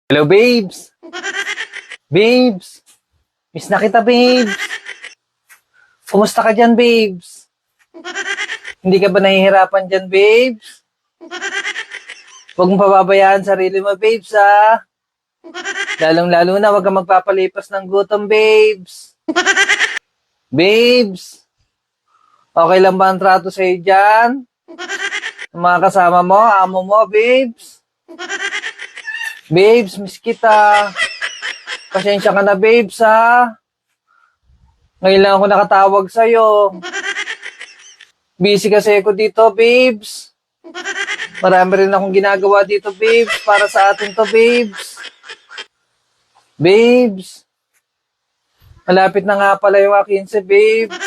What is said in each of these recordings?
Hello, babes. Babes. Miss na kita, babes. Kumusta ka dyan, babes? Hindi ka ba nahihirapan dyan, babes? Huwag mong pababayaan sarili mo, babes, ha? Lalong-lalo na, huwag kang magpapalipas ng gutom, babes. Babes. Okay lang ba ang trato sa'yo dyan? Ang mga kasama mo, amo mo, babes. Babes, miss kita. Pasensya ka na, babes, ha? Ngayon lang ako nakatawag sa'yo. Busy kasi ako dito, babes. Marami rin akong ginagawa dito, babes, para sa atin to, babes. Babes. Malapit na nga pala yung 15, babes.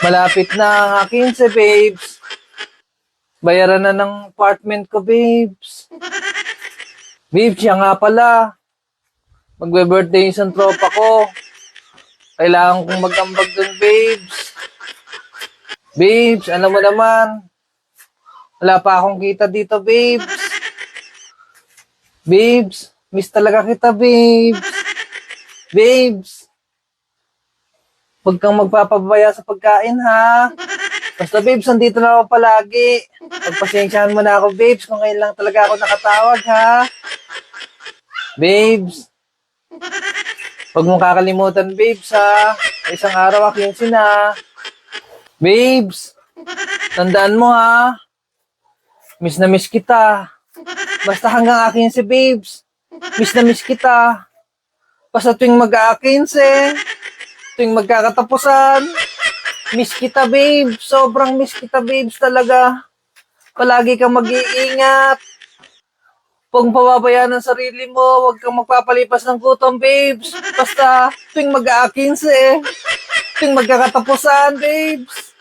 Malapit na ang 15, babes. Bayaran na ng apartment ko, babes. Babes, siya nga pala. Magbe-birthday isang tropa ko. Kailangan kong mag-ambag dun, babes. Babes, alam mo naman. Wala pa akong kita dito, babes. Babes, miss talaga kita, babes. Babes, huwag kang magpapabaya sa pagkain, ha? Basta, babes, nandito na ako palagi. Pagpasensyahan mo na ako, babes, kung ngayon lang talaga ako nakatawag, ha? Babes, huwag mong kakalimutan, babes, ha? Isang araw, 15 na. Babes, tandaan mo, ha? Miss na miss kita. Basta hanggang 15, babes. Miss na miss kita. Basta tuwing mag-15, tuwing magkakatapusan, miss kita, babes. Sobrang miss kita, babes, talaga. Palagi kang mag-iingat. Huwag mong pababayaan ang sarili mo. Huwag kang magpapalipas ng gutom, babes. Basta tuwing mag-15, tuwing magkakatapusan, babes.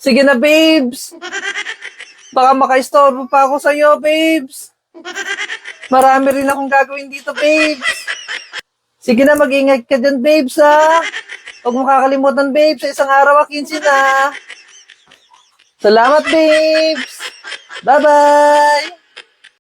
Sige na, babes. Baka makaistorbo pa ako sa'yo, babes. Marami rin akong gagawin dito, babes. Sige na, mag-ingat ka dyan, babes, ha? Huwag mong kakalimutan, babes. Sa isang araw, 15 na. Salamat, babes. Bye-bye.